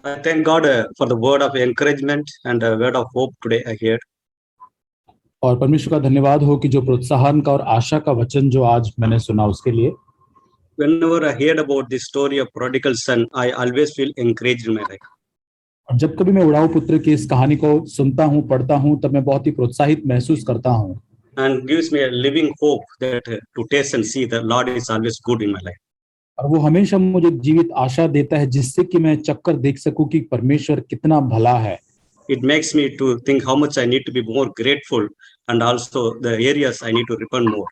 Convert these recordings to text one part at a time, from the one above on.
I thank God for the word of encouragement and a word of hope today I heard. और परमेश्वर का धन्यवाद हो कि जो प्रोत्साहन का और आशा का वचन जो आज मैंने सुना उसके लिए। Whenever I heard about the story of prodigal son, I always feel encouraged in my life. और जब कभी मैं उड़ाऊ पुत्र की इस कहानी को सुनता हूँ, पढ़ता हूँ, तब मैं बहुत ही प्रोत्साहित महसूस करता हूँ। And gives me a living hope that to taste and see the Lord is always good in my life. और वो हमेशा मुझे जीवित आशा देता है जिससे कि मैं चक्कर देख सकूं कि परमेश्वर कितना भला है। It makes me to think how much I need to be more grateful and also the areas I need to repent more.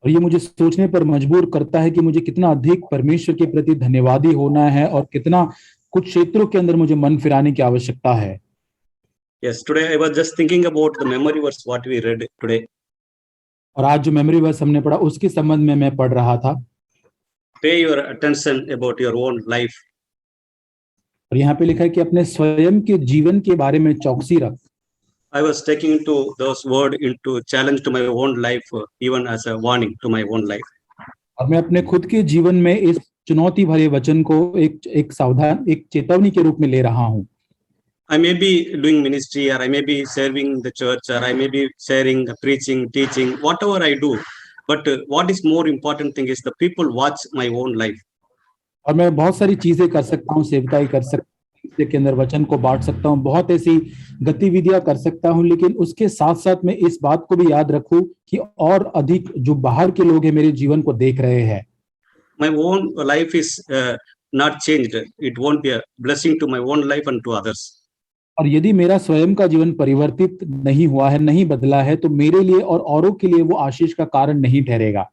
और ये मुझे सोचने पर मजबूर करता है कि मुझे कितना अधिक परमेश्वर के प्रति धन्यवादी होना है और कितना कुछ क्षेत्रों के अंदर मुझे मन फिराने की आवश्यकता है। Yes, today I was just thinking about the memory verse what we read today. और आज जो मेमोरी वर्स हमने पढ़ा उसके संबंध में मैं पढ़ रहा था। Pay your attention about your own life. और यहाँ पे लिखा है कि अपने स्वयं के जीवन के बारे में चौकसी रख। I was taking into those words into challenge to my own life, even as a warning to my own life. और मैं अपने खुद के जीवन में इस चुनौती भरे वचन को एक चेतावनी के रूप में ले रहा हूँ। I may be doing ministry, or I may be serving the church, or I may be sharing, preaching, teaching, whatever I do. But what is more important thing is the people watch my own life. और मैं बहुत सारी चीजें कर सकता हूँ, सेवकाई कर सकता हूँ, इसके अंदर वचन को बांट सकता हूँ, बहुत ऐसी गतिविधियां कर सकता हूँ, लेकिन उसके साथ साथ मैं इस बात को भी याद रखूं कि और अधिक जो बाहर के लोग हैं मेरे जीवन को देख रहे हैं। My own life is not changed. It won't be a blessing to my own life and to others. और यदि मेरा स्वयं का जीवन परिवर्तित नहीं हुआ है, नहीं बदला है, तो मेरे लिए और औरों के लिए वो आशीष का कारण नहीं ठहरेगा।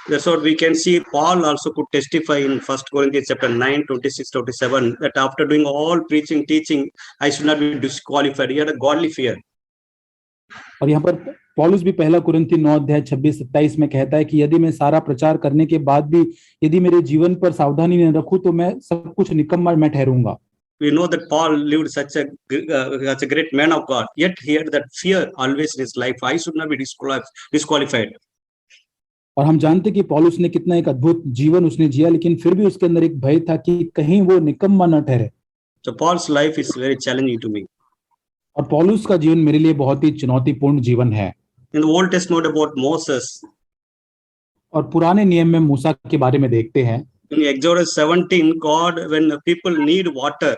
That's what we can see. Paul also could testify in 1 Corinthians chapter 9, 26, 27, that after doing all preaching, teaching, I should not be disqualified. He had a godly fear. और यहाँ पर पौलुस भी पहला कुरिन्थी 9 अध्याय 26-27 में कहता है कि यदि मैं सारा प्रचार करने के बाद भी यदि मेरे जीवन पर सावधानी नहीं रखूं तो मैं सब कुछ निकम्मा मैं ठहरूंगा। We know that Paul lived such a great man of God, yet he had that fear always in his life. I should not be disqualified. और हम जानते कि पौलुस ने कितना एक अद्भुत जीवन उसने जिया, लेकिन फिर भी उसके अंदर एक भय था कि कहीं वो निकम्मा न ठहरे। So Paul's life is very challenging to me. और पौलुस का जीवन मेरे लिए बहुत ही चुनौतीपूर्ण जीवन है। In the Old Testament about Moses, और पुराने नियम में मूसा के बारे में देखते हैं। in Exodus 17, God, when people need water,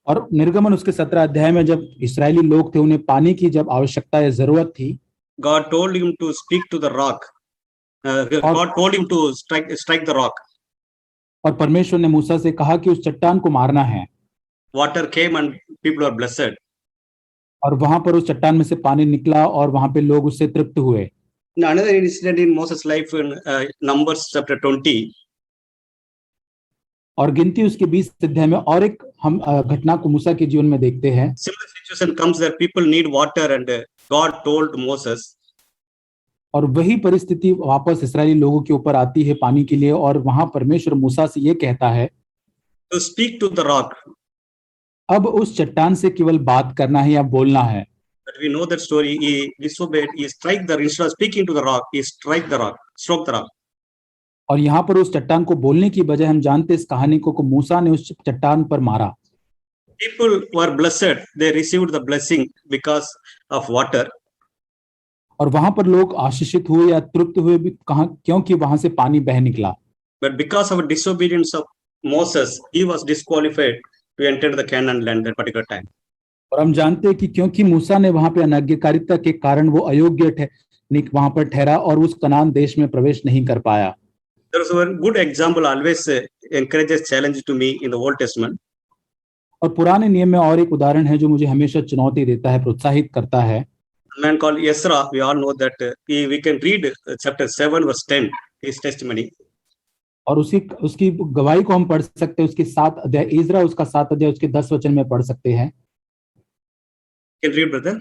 और निर्गमन उसके 17 अध्याय में जब इस्राएली लोग थे उन्हें पानी की जब आवश्यकता या जरूरत थी, God told him to speak to the rock. God told him to strike the rock. और परमेश्वर ने मूसा से कहा कि उस चट्टान को मारना है। Water came and people were blessed. और वहां पर उस चट्टान में से पानी निकला और वहां पे लोग उससे तृप्त हुए। Now, another incident in Moses' life in Numbers chapter 20. और गिनती उसके 20 अध्याय में और एक हम घटना को मूसा के जीवन में देखते हैं। Similar situation comes that people need water and God told Moses. और वही परिस्थिति वापस इस्राएली लोगों के ऊपर आती है पानी के लिए, और वहां परमेश्वर मूसा से ये कहता है To speak to the rock. अब उस चट्टान से केवल बात करना है या बोलना है। But we know that story. He disobeyed. He strike the instead of speaking to the rock, he strike the rock, stroke the rock. और यहाँ पर उस चट्टान को बोलने की बजाय हम जानते इस कहानी को मूसा ने उस चट्टान पर मारा। People were blessed. They received the blessing because of water. और वहां पर लोग आशीषित हुए या तृप्त हुए भी कहां, क्योंकि वहां से पानी बह निकला। But because of disobedience of Moses, he was disqualified to enter the Canaan land at particular time. और हम जानते हैं कि क्योंकि मूसा ने वहां पे अनाज्ञाकारिता के कारण वो अयोग्य वहां पर ठहरा और उस कनान देश में प्रवेश नहीं कर पाया। There is a good example always encourages challenge to me in the Old Testament. और पुराने नियम में और एक उदाहरण है जो मुझे हमेशा चुनौती देता है, प्रोत्साहित करता है। A man called Ezra, we all know that we can read chapter 7 verse 10, his testimony. और उसकी गवाही को हम पढ़ सकते हैं, उसके 7 अध्याय इज़रा उसका 7 अध्याय उसके 10 वचन में पढ़ सकते हैं। Can read, brother.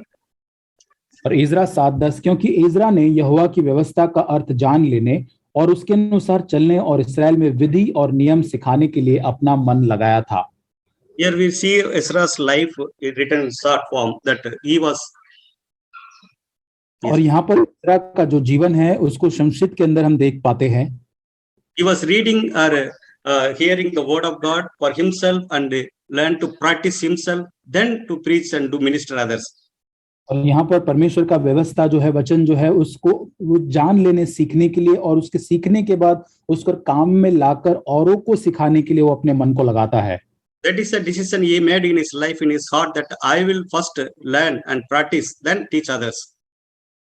और इज़रा 7:10, क्योंकि इज़रा ने यहोवा की व्यवस्था का अर्थ जान लेने और उसके अनुसार चलने और इस्राएल में विधि और नियम सिखाने के लिए अपना मन लगाया था। Here we see Ezra's life written in short form that he was. और यहाँ पर इज़रा का जो जीवन है उसको संक्षिप्त के अंदर हम देख पाते हैं। He was reading or hearing the word of God for himself and learn to practice himself, then to preach and do minister others. और यहाँ पर परमेश्वर का व्यवस्था जो है, वचन जो है, उसको वो जान लेने सीखने के लिए और उसके सीखने के बाद उसको काम में लाकर औरों को सिखाने के लिए वो अपने मन को लगाता है. That is a decision he made in his life, in his heart, that I will first learn and practice, then teach others.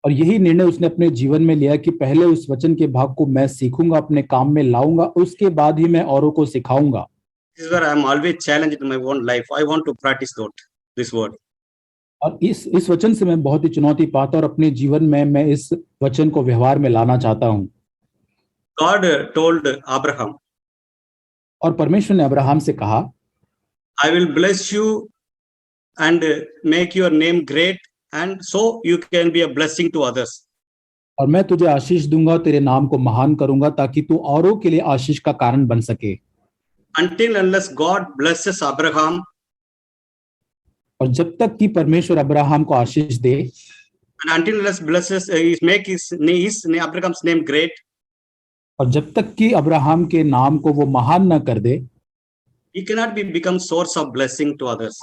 और यही निर्णय उसने अपने जीवन में लिया कि पहले उस वचन के भाग को मैं सीखूंगा, अपने काम में लाऊंगा, उसके बाद ही मैं औरों को सिखाऊंगा. This is where I am always challenged in my own life. I want to practice this word. और इस वचन से मैं बहुत ही चुनौती पाता और अपने जीवन में मैं इस वचन को व्यवहार में लाना चाहता हूं. God told Abraham, और परमेश्वर ने अब्राहम से कहा, I will bless you and make your name great, and so you can be a blessing to others. और मैं तुझे आशीष दूंगा, तेरे नाम को महान करूंगा ताकि तू औरों के लिए आशीष का कारण बन सके. Until unless God blesses Abraham, और जब तक कि परमेश्वर अब्राहम को आशीष दे, and until unless blesses make his Abraham's name great, और जब तक कि अब्राहम के नाम को वो महान न कर दे, he cannot become source of blessing to others.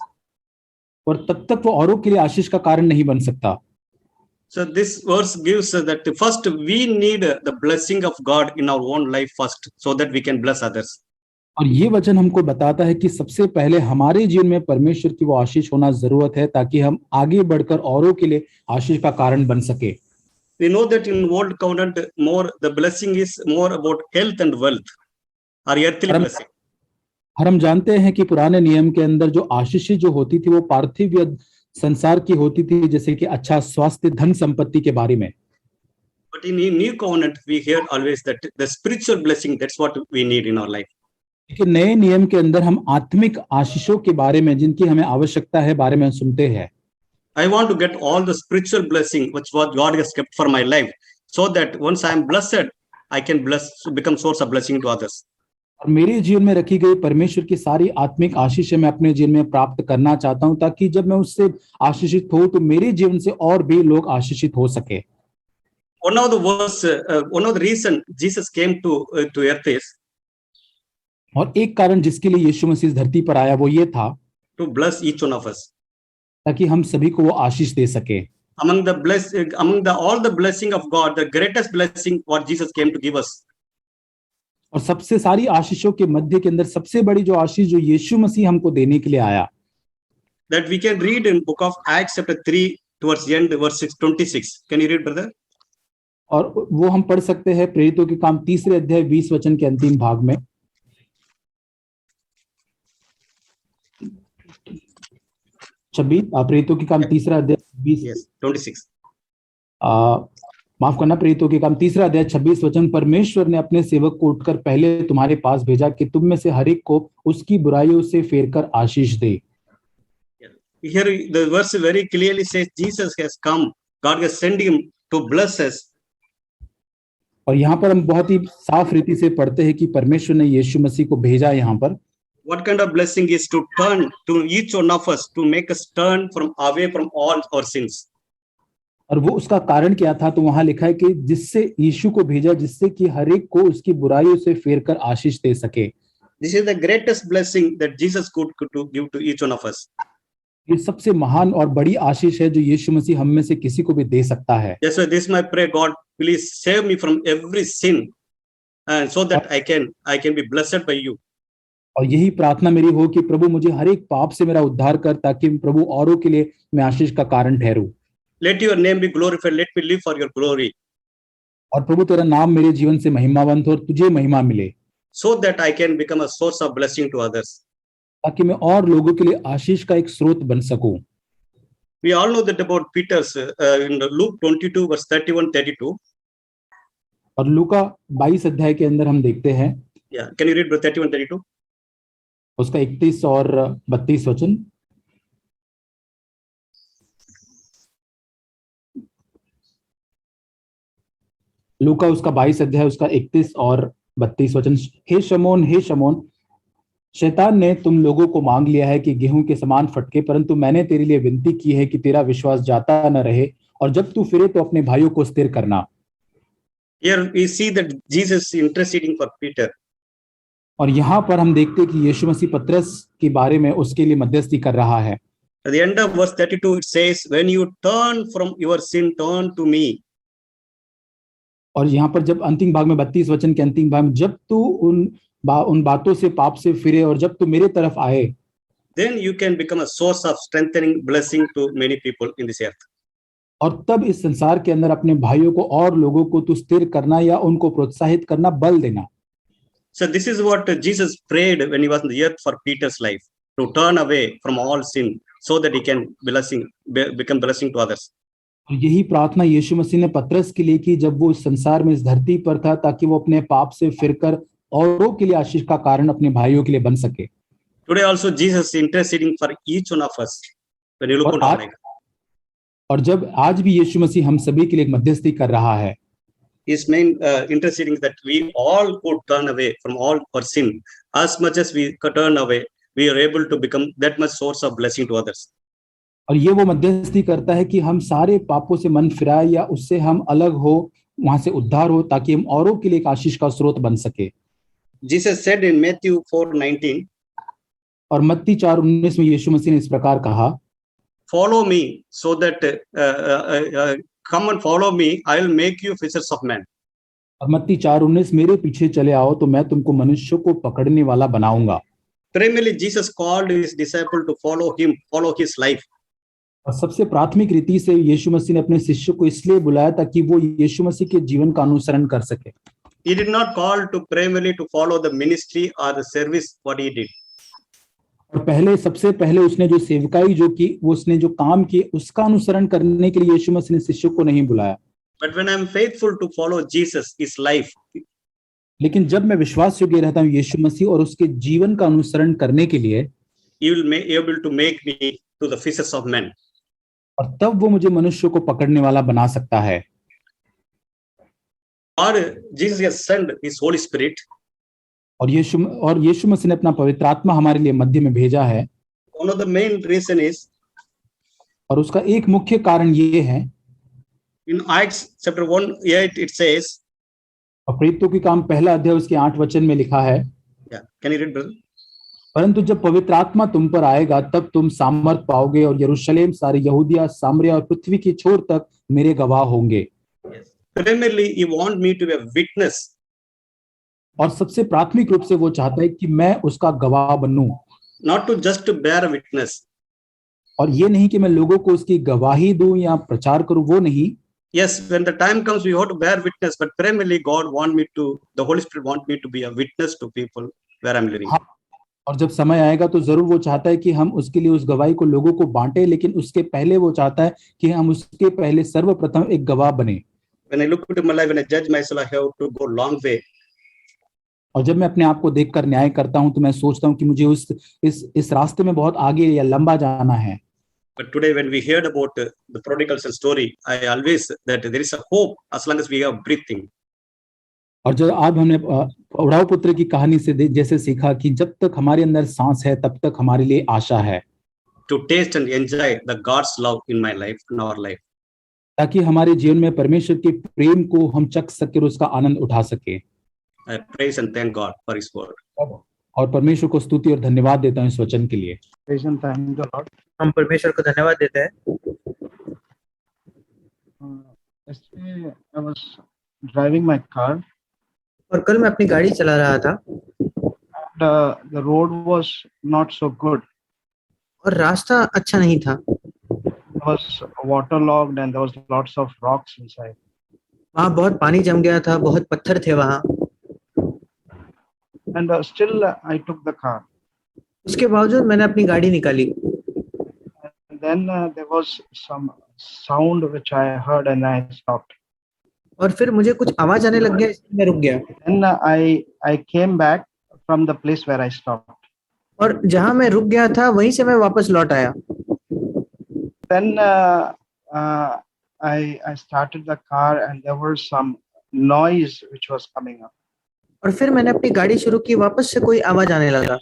और तब तक वो औरों के लिए आशीष का कारण नहीं बन सकता. So this verse gives us that first we need the blessing of God in our own life first, so that we can bless others. और ये वचन हमको बताता है कि सबसे पहले हमारे जीवन में परमेश्वर की वो आशीष होना जरूरत है ताकि हम आगे बढ़कर औरों के लिए आशीष का कारण बन सके. We know that in old covenant more the blessing is more about health and wealth, or earthly blessing. और हम जानते हैं कि पुराने नियम के अंदर जो आशीष जो होती थी वो पार्थिव या संसार की होती थी, जैसे कि अच्छा स्वास्थ्य, धन संपत्ति के बारे में. But in new covenant we hear always that the spiritual blessing, that's what we need in our life. लेकिन नए नियम के अंदर हम आत्मिक आशीषों के बारे में, जिनकी हमें आवश्यकता है, बारे में सुनते हैं. I want to get all the spiritual blessing which what God has kept for my life, so that once I am blessed, I can become source of blessing to others. और मेरे जीवन में रखी गई परमेश्वर की सारी आत्मिक आशीष मैं अपने जीवन में प्राप्त करना चाहता हूं, ताकि जब मैं उससे आशीषित हो तो मेरे जीवन से और भी लोग आशीषित हो सके. One of the reason Jesus came to earth is, और एक कारण जिसके लिए यीशु मसीह धरती पर आया वो ये था, to bless each one of us. ताकि हम सभी को वो आशीष दे सके. Among all the blessing of God, the greatest blessing what Jesus came to give us. और सबसे सारी आशीषों के मध्य के अंदर सबसे बड़ी जो आशीष जो यीशु मसीह हमको देने के लिए आया, that we can read in book of Acts chapter 3 towards the end verse 26. Can you read, brother? और वो हम पढ़ सकते हैं प्रेरितों के काम 3 अध्याय 20 वचन के अंतिम भाग में. प्रेरितों के काम 3 अध्याय 26. माफ करना, प्रेरितों के काम 3 अध्याय 26 वचन. परमेश्वर ने अपने सेवक को उठकर पहले तुम्हारे पास भेजा कि तुम में से हर एक को उसकी बुराइयों से फेरकर आशीष दे. Here the verse very clearly says Jesus has come, God has sent him to bless us. और यहाँ पर हम बहुत ही साफ रीति से पढ़ते हैं कि परमेश्वर ने यीशु मसीह को भेजा यहाँ पर. What kind of blessing is to turn to each one of us, to make us turn away from all our sins. और वो उसका कारण क्या था, तो वहां लिखा है कि जिससे यीशु को भेजा, जिससे कि हर एक को उसकी बुराइयों से फेरकर आशीष दे सके. This is the greatest blessing that Jesus could give to each one of us. ये सबसे महान और बड़ी आशीष है जो यीशु मसीह हम में से किसी को भी दे सकता है. Yes, so this my prayer, God, please save me from every sin, and so that I can be blessed by you. और यही प्रार्थना मेरी हो कि प्रभु मुझे हर एक पाप से मेरा उद्धार कर, ताकि प्रभु औरों के लिए मैं आशीष का कारण ठहरूं. Let your name be glorified. Let me live for your glory. और प्रभु तेरा नाम मेरे जीवन से महिमावंत हो और तुझे महिमा मिले. So that I can become a source of blessing to others. ताकि मैं और लोगों के लिए आशीष का एक स्रोत बन सकूं. We all know that about Peter's in Luke 22 verse 31-32. और लूका 22 अध्याय के अंदर हम देखते हैं. Yeah, can you read verse 31-32? उसका 31 और 32 वचन. लूका उसका 22 अध्याय उसका 31 और 32 वचन. हे शमौन, शैतान ने तुम लोगों को मांग लिया है कि गेहूं के समान फटके, परंतु मैंने तेरे लिए विनती की है कि तेरा विश्वास जाता न रहे, और जब तू फिरे तो अपने भाइयों को स्थिर करना. Here we see that Jesus is interceding for Peter. और यहाँ पर हम देखते हैं कि यीशु मसीह पतरस के बारे में उसके लिए मध्यस्थी कर रहा है। At the end of verse 32, it says, when you turn from your sin, turn to me. और यहाँ पर जब अंतिम भाग में 32 वचन के अंतिम भाग में, जब तू उन बातों से पाप से फिरे और जब तू मेरे तरफ आए, then you can become a source of strengthening blessing to many people in this earth. और तब इस संसार के अंदर अपने भाइयों को और लोगों को तू स्थिर करना या उनको प्रोत्साहित करना, बल देना। So this is what Jesus prayed when he was on the earth for Peter's life, to turn away from all sin so that he can become blessing to others. और यही प्रार्थना यीशु मसीह ने पतरस के लिए की जब वो इस संसार में इस धरती पर था, ताकि वो अपने पाप से फिरकर औरों के लिए आशीष का कारण अपने भाइयों के लिए बन सके। Today also Jesus is interceding for each one of us when you look at our life. और जब आज भी यीशु मसीह हम सभी के लिए एक मध्यस्थी कर रहा है। His main interceding that we all could turn away from all our sin. As much as we could turn away, we are able to become that much source of blessing to others. और ये वो मध्यस्थी करता है कि हम सारे पापों से मन फिराए या उससे हम अलग हो, वहां से उद्धार हो, ताकि हम औरों के लिए एक आशीष का स्रोत बन सके। Jesus said in Matthew 4:19, और मत्ती 4:19 में यीशु मसीह ने इस प्रकार कहा, follow me so that come and follow me, I will make you fishers of men. और मत्ती 4:19, मेरे पीछे चले आओ तो मैं तुमको मनुष्यों को पकड़ने वाला बनाऊंगा। Primarily Jesus called his disciple to follow him, follow his life. और सबसे प्राथमिक रीति से यीशु मसीह ने अपने शिष्यों को इसलिए बुलाया ताकि वो यीशु मसीह के जीवन का अनुसरण कर सके। He did not call to primarily to follow the ministry or the service what he did. और सबसे पहले उसने जो सेवकाई जो की, वो उसने जो काम किए उसका अनुसरण करने के लिए यीशु मसीह ने शिष्यों को नहीं बुलाया। But when I am faithful to follow Jesus, his life, लेकिन जब मैं विश्वास योग्य रहता हूँ यीशु मसीह और उसके जीवन का अनुसरण करने के लिए, he will be able to make me to the fishers of men. और तब वो मुझे मनुष्यों को पकड़ने वाला बना सकता है। और Jesus has sent his Holy Spirit. और यीशु मसीह ने अपना पवित्र आत्मा हमारे लिए मध्य में भेजा है। One of the main reason is, और उसका एक मुख्य कारण ये है, in Acts chapter 1:8 it says, और प्रेरितों के काम 1 अध्याय उसके 8 वचन में लिखा है, can you read brother? परंतु जब पवित्र आत्मा तुम पर आएगा तब तुम सामर्थ पाओगे और यरूशलेम, सारे यहूदिया, सामरिया और पृथ्वी की छोर तक मेरे गवाह होंगे। Yes. Primarily he want me to be a witness. और सबसे प्राथमिक रूप से वो चाहता है कि मैं उसका गवाह बनूं। Not to just to bear a witness. और ये नहीं कि मैं लोगों को उसकी गवाही दूं या प्रचार करूं, वो नहीं। Yes, when the time comes we have to bear witness, but primarily God want me to, the Holy Spirit want me to be a witness to people where I'm living. हाँ, और जब समय आएगा तो जरूर वो चाहता है कि हम उसके लिए उस गवाही को लोगों को बांटे, लेकिन उसके पहले वो चाहता है कि हम उसके पहले सर्वप्रथम एक गवाह बने। When I look into my life, when I judge myself, I have to go long way. और जब मैं अपने आप को देखकर न्याय करता हूं तो मैं सोचता हूं कि मुझे इस रास्ते में बहुत आगे या लंबा जाना है। But today when we heard about the prodigal son story, I always that there is a hope as long as we are breathing. और जब आज हमने उड़ाऊ पुत्र की कहानी से जैसे सीखा कि जब तक हमारे अंदर सांस है तब तक हमारे लिए आशा है। To taste and enjoy the God's love in my life, in our life. ताकि हमारे जीवन में परमेश्वर के प्रेम को हम चख सके और उसका आनंद उठा सके। I praise and thank God for His word. और परमेश्वर को स्तुति और धन्यवाद देता हूँ इस वचन के लिए। Praise and thank the Lord. हम परमेश्वर को धन्यवाद देते हैं। Yesterday I was driving my car. और कल मैं अपनी गाड़ी चला रहा था। The road was not so good. और रास्ता अच्छा नहीं था। It was waterlogged and there was lots of rocks inside. वहाँ बहुत पानी जम गया था, बहुत पत्थर थे वहाँ। And still I took the car. उसके बावजूद मैंने अपनी गाड़ी निकाली। And then there was some sound which I heard and I stopped. और फिर मुझे कुछ आवाज आने लग गया, इसलिए मैं रुक गया। Then I came back from the place where I stopped. और जहाँ मैं रुक गया था वहीं से मैं वापस लौट आया। Then I started the car and there was some noise which was coming up. और फिर मैंने अपनी गाड़ी शुरू की, वापस से कोई आवाज आने लगा।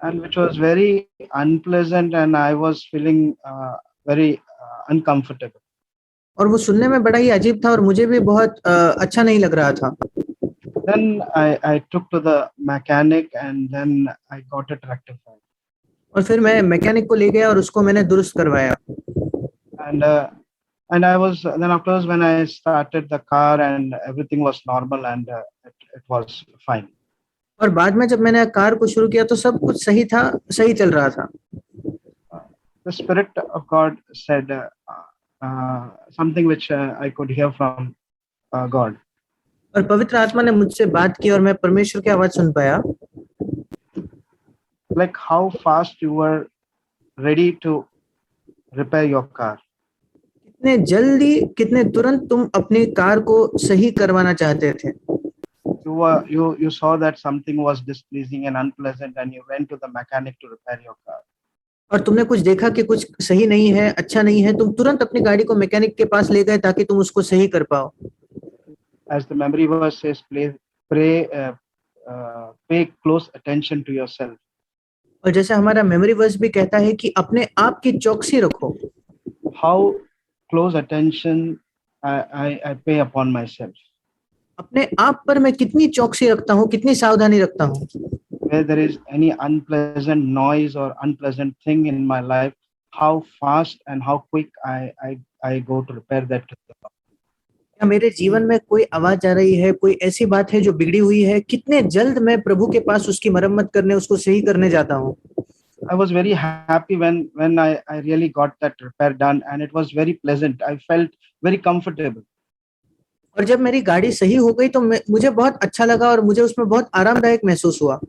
And which was very unpleasant and I was feeling very uncomfortable. और वो सुनने में बड़ा ही अजीब था और मुझे भी बहुत अच्छा नहीं लग रहा था। Then I took to the mechanic and then I got it rectified. और फिर मैं मैकेनिक को ले गया और उसको मैंने दुरुस्त करवाया. And I was then afterwards when I started the car and everything was normal and it was fine. और बाद में जब मैंने कार को शुरू किया तो सब कुछ सही था, सही चल रहा था. The Spirit of God said something which I could hear from God. और पवित्र आत्मा ने मुझसे बात की और मैं परमेश्वर की आवाज सुन पाया. Like how fast you were ready to repair your car. कितने जल्दी, कितने तुरंत तुम अपनी कार को सही करवाना चाहते थे. You saw that something was displeasing and unpleasant and you went to the mechanic to repair your car. और तुमने कुछ देखा कि कुछ सही नहीं है, अच्छा नहीं है, तुम तुरंत अपनी गाड़ी को मैकेनिक के पास ले गए ताकि तुम उसको सही कर पाओ. As the memory verse says, pay close attention to yourself. और जैसे हमारा मेमोरी वर्स भी कहता है कि अपने आप की चौकसी रखो. How close attention I pay upon myself. अपने आप पर मैं कितनी चौकसी रखता हूँ, कितनी सावधानी रखता हूँ. Where there is any unpleasant noise or unpleasant thing in my life, how fast and how quick I go to repair that. क्या मेरे जीवन में कोई आवाज आ रही है, कोई ऐसी बात है जो बिगड़ी हुई है, कितने जल्द मैं प्रभु के पास उसकी मरम्मत करने, उसको सही करने जाता हूँ. I was very happy when I really got that repair done and it was very pleasant. I felt very comfortable. और जब मेरी गाड़ी सही हो गई तो मुझे बहुत अच्छा लगा और मुझे उसमें बहुत आरामदायक महसूस हुआ.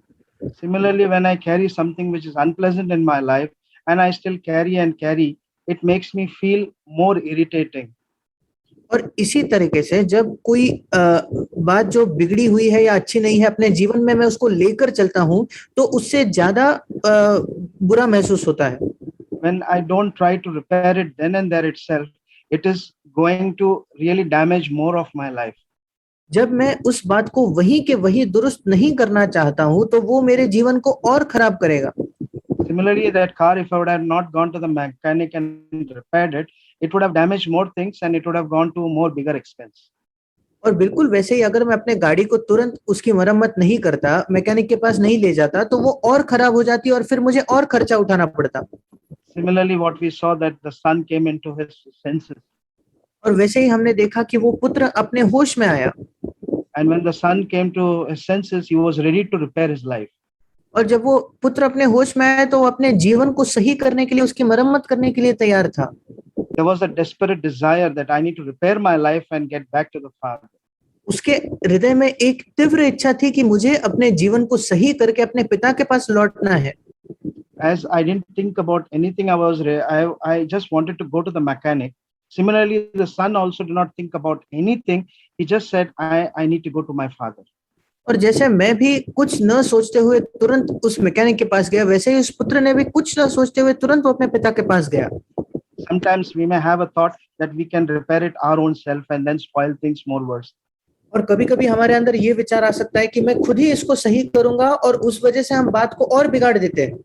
Similarly, when I carry something which is unpleasant in my life and I still carry, it makes me feel more irritating. और इसी तरीके से जब कोई बात जो बिगड़ी हुई है या अच्छी नहीं है अपने जीवन में मैं उसको लेकर चलता हूँ तो उससे ज्यादा बुरा महसूस होता है. When I don't try to repair it then and there itself, it is going to really damage more of my life. जब मैं उस बात को वहीं के वहीं दुरुस्त नहीं करना चाहता हूँ तो वो मेरे जीवन को और खराब करेगा. Similarly, that car, if I would have not gone to the mechanic and repaired it, it would have damaged more things and it would have gone to more bigger expense. और बिल्कुल वैसे ही अगर मैं अपने गाड़ी को तुरंत उसकी मरम्मत नहीं करता, मैकेनिक के पास नहीं ले जाता तो वो और खराब हो जाती और फिर मुझे और खर्चा उठाना पड़ता. Similarly, what we saw that the son came into his senses. और वैसे ही हमने देखा कि वो पुत्र अपने होश में आया. And when the son came to his senses, he was ready to repair his life. और जब वो पुत्र अपने होश में आया तो वो अपने जीवन को सही करने के लिए, उसकी मरम्मत करने के लिए तैयार था. There was a desperate desire that I need to repair my life and get back to the Father. उसके हृदय में एक तीव्र इच्छा थी कि मुझे अपने जीवन को सही करके अपने पिता के पास लौटना है. As I didn't think about anything, I just wanted to go to the mechanic. Similarly, the son also did not think about anything. He just said, I need to go to my father. और जैसे मैं भी कुछ न सोचते हुए तुरंत उस मैकेनिक के पास गया, वैसे ही उस पुत्र ने भी कुछ न सोचते हुए तुरंत वो अपने पिता के पास गया. Sometimes we may have a thought that we can repair it our own self and then spoil things more worse. और कभी-कभी हमारे अंदर ये विचार आ सकता है कि मैं खुद ही इसको सही करूंगा और उस वजह से हम बात को और बिगाड़ देते हैं.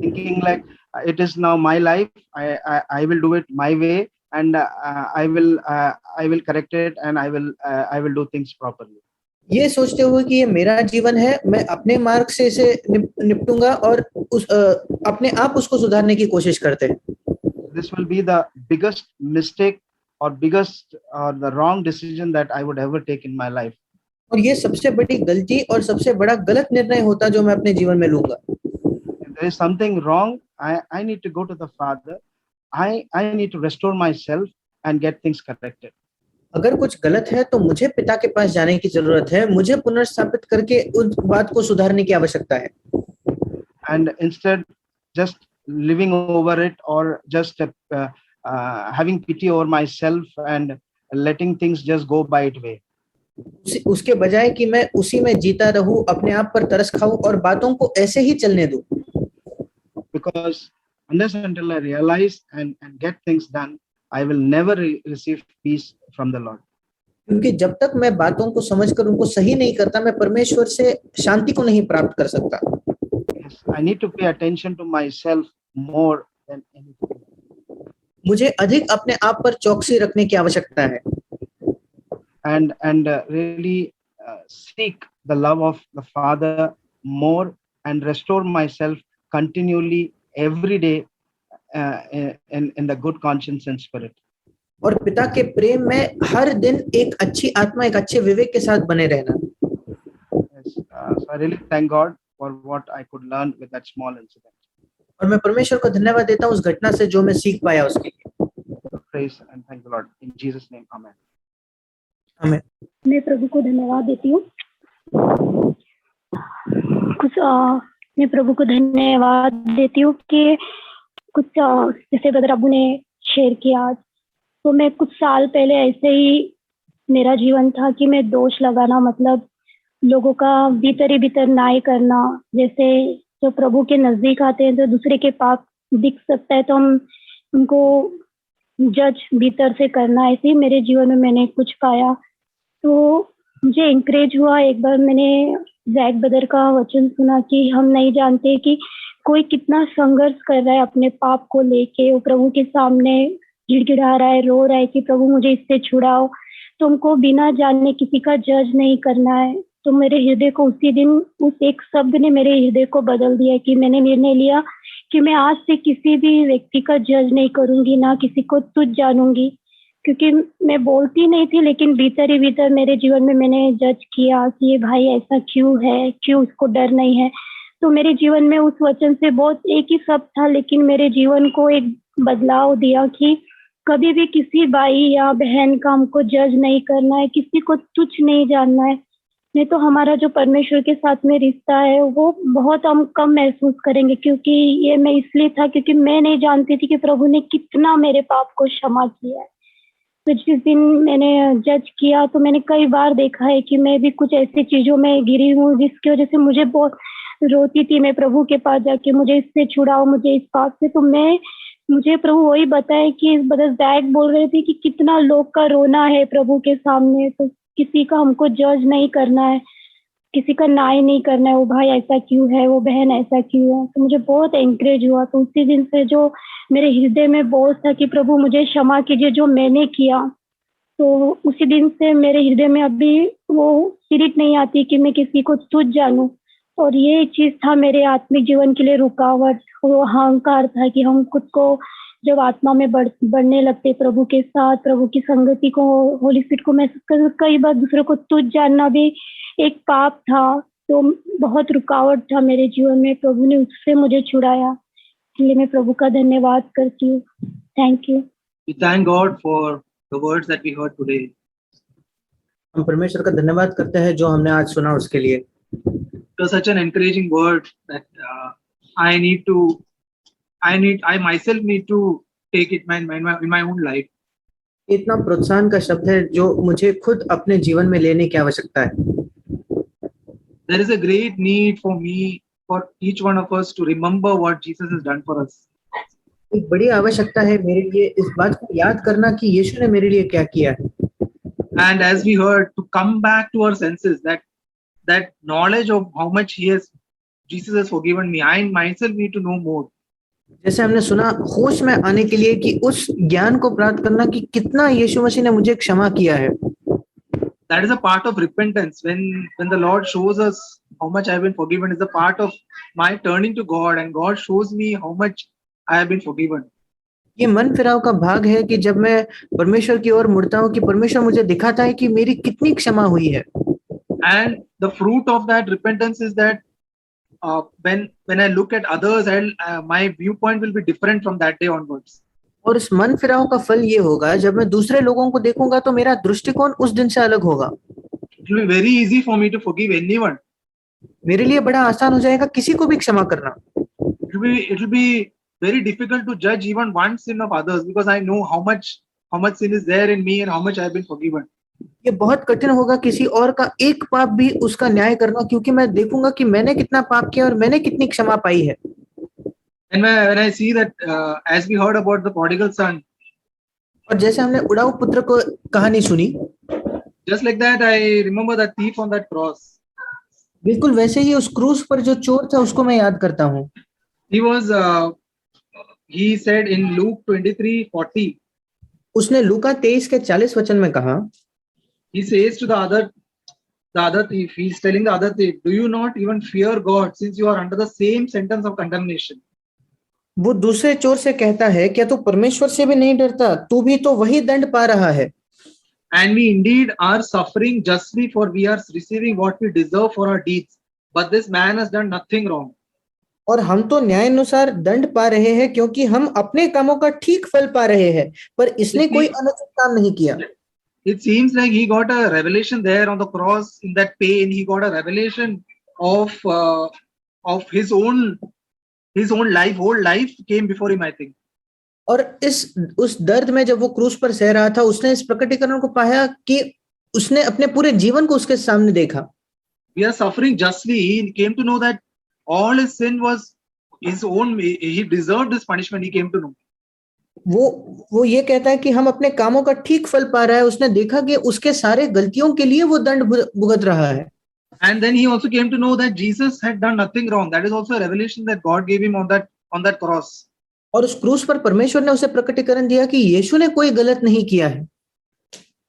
Thinking like it is now my life, I will do it my way and I will correct it and I will do things properly. ये सोचते हुए कि ये मेरा जीवन है, मैं अपने मार्ग से इसे निपटूंगा और अपने आप उसको सुधारने की कोशिश करते हैं. This will be the biggest mistake or the wrong decision that I would ever take in my life. और ये सबसे बड़ी गलती और सबसे बड़ा गलत निर्णय होता जो मैं अपने जीवन में लूंगा. If there is something wrong, I need to go to the Father. I need to restore myself and get things corrected. अगर कुछ गलत है तो मुझे पिता के पास जाने की जरूरत है, मुझे पुनर्स्थापित करके उस बात को सुधारने की आवश्यकता है. And instead just living over it or just having pity over myself and letting things just go by its way. उसके बजाय कि मैं उसी में जीता रहूं, अपने आप पर तरस खाऊं और बातों को ऐसे ही चलने दूं. Because unless and until I realize and get things done, I will never receive peace from the Lord. क्योंकि जब तक मैं बातों को समझकर उनको सही नहीं करता, मैं परमेश्वर से शांति को नहीं प्राप्त कर सकता. Yes, I need to pay attention to myself more than anything. मुझे अधिक अपने आप पर चौकसी रखने की आवश्यकता है. And really seek the love of the Father more and restore myself continually every day in the good conscience and spirit. और पिता के प्रेम में हर दिन एक अच्छी आत्मा, एक अच्छे विवेक के साथ बने रहना। Yes. So I really thank God for what I could learn with that small incident. और मैं परमेश्वर को धन्यवाद देता हूँ उस घटना से जो मैं सीख पाया उसके लिए। Praise and thank the Lord. In Jesus' name, Amen. आमीन। मैं प्रभु को धन्यवाद देती हूँ। मैं प्रभु को धन्यवाद देती हूँ कि कुछ जैसे ब्रदर अब्बू ने शेयर किया आज, तो मैं कुछ साल पहले ऐसे ही मेरा जीवन था कि मैं दोष लगाना, मतलब लोगों का भीतर ही भीतर न्याय करना। जैसे जो प्रभु के नजदीक आते हैं तो दूसरे के पाप दिख सकता है तो हम उनको जज भीतर से करना, ऐसे ही मेरे जीवन में मैंने कुछ पाया। तो मुझे इंकरेज हुआ, एक बार मैंने जैक ब्रदर का वचन सुना कि हम नहीं जानते कि कोई कितना संघर्ष कर रहा है अपने पाप को लेके, वो प्रभु के सामने गिड़गिड़ा रहा है, रो रहा है कि प्रभु मुझे इससे छुड़ाओ। तो हमको बिना जानने किसी का जज नहीं करना है। तो मेरे हृदय को उसी दिन उस एक शब्द ने मेरे हृदय को बदल दिया कि मैंने निर्णय लिया कि मैं आज से किसी भी व्यक्ति का जज नहीं करूंगी, ना किसी को तुच्छ जानूंगी। क्योंकि मैं बोलती नहीं थी, लेकिन भीतर ही भीतर मेरे जीवन में मैंने जज किया कि ये भाई ऐसा क्यों है, क्यों उसको डर नहीं है। तो मेरे जीवन में उस वचन से बहुत एक ही शब्द था, लेकिन मेरे जीवन को एक बदलाव दिया कि कभी भी किसी भाई या बहन का हमको जज नहीं करना है, किसी को तुच्छ नहीं जानना है। नहीं तो हमारा जो परमेश्वर के साथ में रिश्ता है वो बहुत हम कम महसूस करेंगे। क्योंकि ये मैं इसलिए था क्योंकि मैं नहीं जानती थी कि प्रभु ने कितना मेरे पाप को क्षमा किया है। तो जिस दिन मैंने जज किया तो मैंने कई बार देखा है कि मैं भी कुछ ऐसी चीजों में गिरी हूँ जिसकी वजह से मुझे बहुत रोती थी मैं प्रभु के पास जाके, मुझे इससे छुड़ाओ, मुझे इस पाप से। तो मुझे प्रभु वही बताया कि ब्रदर जैक बोल रहे थे कि कितना लोग का रोना है प्रभु के सामने, तो किसी का हमको जज नहीं करना है, किसी का न्याय नहीं करना है, वो भाई ऐसा क्यों है, वो बहन ऐसा क्यों है। तो मुझे बहुत एनकरेज हुआ। तो उसी दिन से जो मेरे हृदय में बोझ था कि प्रभु मुझे क्षमा कीजिए जो मैंने किया, तो उसी दिन से मेरे हृदय में अभी वो स्पिरिट नहीं आती कि मैं किसी को तुच्छ जानूं। और ये चीज था मेरे आत्मिक जीवन के लिए रुकावट, वो अहंकार था कि हम खुद को जब आत्मा में बढ़ने लगते प्रभु के साथ, प्रभु की संगति को, होली स्पिरिट को महसूस कर, कई बार दूसरों को तुच्छ जानना भी एक पाप था। तो बहुत रुकावट था मेरे जीवन में, प्रभु ने उससे मुझे छुड़ाया। इसलिए मैं प्रभु का धन्यवाद करती हूँ। Thank you. We thank God for the words that we heard today. हम परमेश्वर का धन्यवाद करते हैं जो हमने आज सुना उसके लिए। It was such an encouraging word that I myself need to take it in my own life. इतना प्रोत्साहन का शब्द है जो मुझे खुद अपने जीवन में लेने की आवश्यकता है। There is a great need for me, for each one of us to remember what Jesus has done for us. एक बड़ी आवश्यकता है मेरे लिए इस बात को याद करना कि यीशु ने मेरे लिए क्या किया है। And as we heard, to come back to our senses, that knowledge of how much Jesus has forgiven me, I myself need to know more. जैसे हमने सुना, होश में आने के लिए कि उस ज्ञान को प्राप्त करना कि कितना यीशु मसीह ने मुझे क्षमा किया है। That is a part of repentance. When the Lord shows us how much I have been forgiven, is a part of my turning to God, and God shows me how much I have been forgiven. ये मन फिराव का भाग है कि जब मैं परमेश्वर की ओर मुड़ता हूँ कि परमेश्वर मुझे दिखाता है कि मेरी कितनी क्षमा हुई है। And the fruit of that repentance is that when I look at others, my viewpoint will be different from that day onwards. और इस मन फिराव का फल ये होगा, जब मैं दूसरे लोगों को देखूंगा तो मेरा दृष्टिकोण उस दिन से अलग होगा। It will be very easy for me to forgive anyone. मेरे लिए बड़ा आसान हो जाएगा किसी को भी क्षमा करना। It will be very difficult to judge even one sin of others, because I know how much sin is there in me and how much I have been forgiven. ये बहुत कठिन होगा किसी और का एक पाप भी उसका न्याय करना, क्योंकि मैं देखूंगा कि मैंने कितना पाप किया और मैंने कितनी क्षमा पाई है। And when I see that, as we heard about the prodigal son, और जैसे हमने उड़ाऊ पुत्र को कहानी सुनी, just like that, I remember that thief on that cross. बिल्कुल वैसे ही उस क्रूस पर जो चोर था उसको मैं याद करता हूँ। He said in Luke 23:40, उसने लूका 23 के 40 वचन में कहा, he says to the other the other thief. He's telling the other thief, do you not even fear God since you are under the same sentence of condemnation? वो दूसरे चोर से कहता है, क्या तू परमेश्वर से भी नहीं डरता? तू भी तो वही दंड पा रहा है. And we indeed are suffering justly, for we are receiving what we deserve for our deeds. But this man has done nothing wrong. और हम तो न्याय अनुसार दंड पा रहे हैं क्योंकि हम अपने कामों का ठीक फल पा रहे हैं, पर इसने कोई अनुचित काम नहीं किया. It seems like he got a revelation there on the cross. In that pain, he got a revelation of his own life. Whole life came before him, I think. और उस दर्द में जब वो क्रूस पर सह रहा था, उसने इस प्रकटीकरण को पाया कि उसने अपने पूरे जीवन को उसके सामने देखा. We are suffering justly. He came to know that all his sin was his own. He deserved this punishment. He came to know. वो ये कहता है कि हम अपने कामों का ठीक फल पा रहा है. उसने देखा कि उसके सारे गलतियों के लिए वो दंड भुगत रहा है. And then he also came to know that Jesus had done nothing wrong. That is also a revelation that God gave him on that cross. और उस क्रूस पर परमेश्वर ने उसे प्रकटीकरण दिया कि यीशु ने कोई गलत नहीं किया है.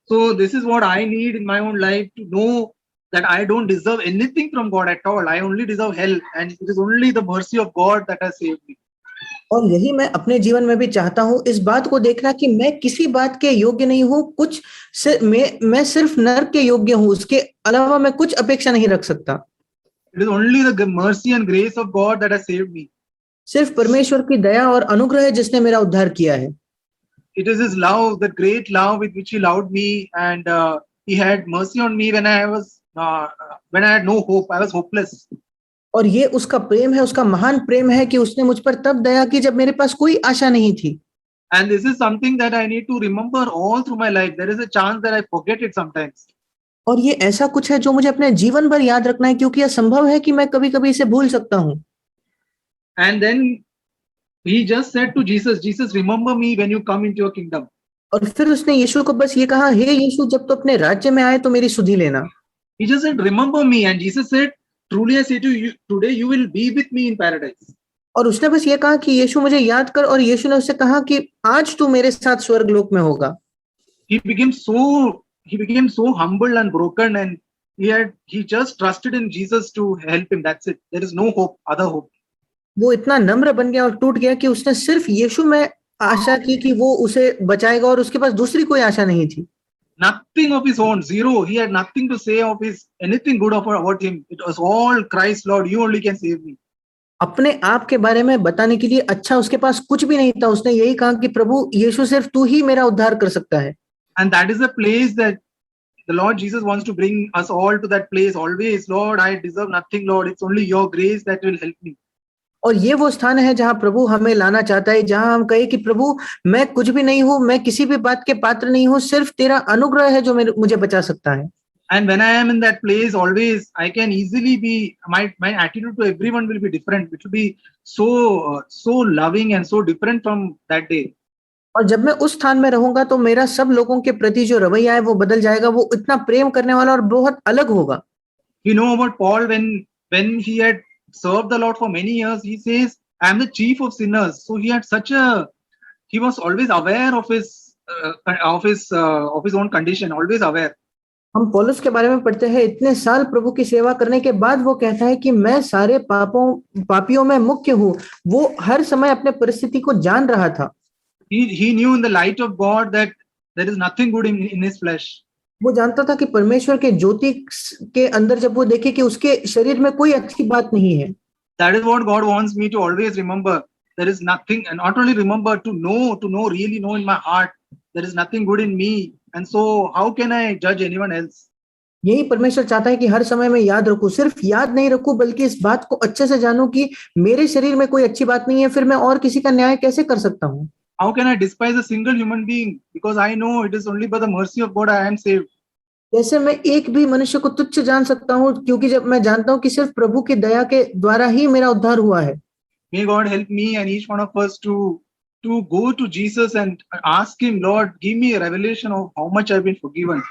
So this is what I need in my own life, to know that I don't deserve anything from God at all. I only deserve hell, and it is only the mercy of God that has saved me. और यही मैं अपने जीवन में भी चाहता हूँ, इस बात को देखना कि मैं किसी बात के योग्य नहीं हूँ, मैं सिर्फ नरक के योग्य हूँ, उसके अलावा मैं कुछ अपेक्षा नहीं रख सकता. It is only the mercy and grace of God that has saved me. सिर्फ परमेश्वर की दया और अनुग्रह है जिसने मेरा उद्धार किया है. It is His love, the great love with which He loved me, and He had mercy on me when I had no hope. I was hopeless. और ये उसका प्रेम है, उसका महान प्रेम है कि उसने मुझ पर तब दया की जब मेरे पास कोई आशा नहीं थी. And this is something that I need to remember all through my life. There is a chance that I forget it sometimes. और ये ऐसा कुछ है जो मुझे अपने जीवन भर याद रखना है, क्योंकि यह संभव है कि मैं कभी-कभी इसे भूल सकता हूँ. And then he just said to Jesus, remember me when you come into your kingdom. और फिर उसने यीशु को बस ये कहा, हे यीशु, जब तो अपने राज्य में आए तो मेरी सुधि लेना. He just said, remember me, and Jesus said, truly I say to you, today you will be with me in paradise. और उसने बस ये कहा कि यीशु मुझे याद कर, और यीशु ने उससे कहा कि आज तू मेरे साथ स्वर्ग लोक में होगा. He became so humble and broken, and he just trusted in Jesus to help him. That's it. There is no hope, other hope. वो इतना नम्र बन गया और टूट गया कि उसने सिर्फ यीशु में आशा की कि वो उसे बचाएगा, और उसके पास दूसरी कोई आशा नहीं थी. Nothing of his own, zero. He had nothing to say of anything good about him. It was all Christ, Lord, you only can save me. अपने आप के बारे में बताने के लिए अच्छा उसके पास कुछ भी नहीं था. उसने यही कहा कि प्रभु यीशु, सिर्फ तू ही मेरा उद्धार कर सकता है. And that is the place that the Lord Jesus wants to bring us all to, that place always. Lord, I deserve nothing, Lord. It's only your grace that will help me. और ये वो स्थान है जहां प्रभु हमें लाना चाहता है, जहां हम कहे कि प्रभु मैं कुछ भी नहीं हूं, मैं किसी भी बात के पात्र नहीं हूं, सिर्फ तेरा अनुग्रह है जो मुझे बचा सकता है. And when I am in that place, always I can easily be, my attitude to everyone will be different. It will be so loving and so different from that day. और जब मैं उस स्थान में रहूंगा तो मेरा सब लोगों के प्रति जो रवैया है वो बदल जाएगा. वो इतना प्रेम करने वाला और बहुत अलग होगा. You know about Paul, when he had served the Lord for many years, he says, I am the chief of sinners. So he was always aware of his own condition, always aware. हम पौलुस के बारे में पढ़ते हैं, इतने साल प्रभु की सेवा करने के बाद वो कहता है कि मैं सारे पापियों में मुख्य हूँ. वो हर समय अपने परिस्थिति को जान रहा था. He knew in the light of God that there is nothing good in his flesh. वो जानता था कि परमेश्वर के ज्योति के अंदर जब वो देखे कि उसके शरीर में कोई अच्छी बात नहीं है. That is what God wants me to always remember. There is nothing, and not only remember, to know, really know in my heart, there is nothing good in me. And so how can I judge anyone else? यही परमेश्वर चाहता है कि हर समय में याद रखूं, सिर्फ याद नहीं रखूं बल्कि इस बात को अच्छे से जानूं कि मेरे शरीर में कोई अच्छी बात नहीं है, फिर मैं और किसी का न्याय कैसे कर सकता हूं. How can I despise a single human being? Because I know it is only by the mercy of God I am saved. कैसे मैं एक भी मनुष्य को तुच्छ जान सकता हूं, क्योंकि जब मैं जानता हूं कि सिर्फ प्रभु की दया के द्वारा ही मेरा उद्धार हुआ है. May God help me and each one of us to go to Jesus and ask him, Lord, give me a revelation of how much I've been forgiven.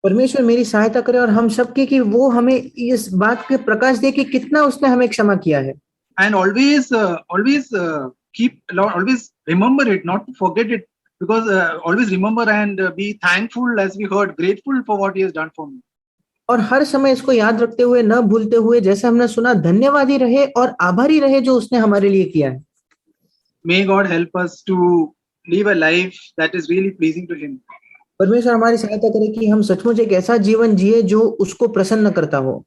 परमेश्वर मेरी सहायता करे और हम सबकी कि वो हमें इस बात के प्रकाश दे कि कितना उसने हमें क्षमा किया है. And always remember it, not to forget it, because always remember and be thankful, as we heard, grateful for what he has done for me. और हर समय इसको याद रखते हुए, न भूलते हुए, जैसे हमने सुना, धन्यवादी रहे और आभारी रहे जो उसने हमारे लिए किया है। May God help us to live a life that is really pleasing to Him. परमेश्वर हमारी सहायता करे कि हम सचमुच एक ऐसा जीवन जिए जो उसको प्रसन्न करता हो।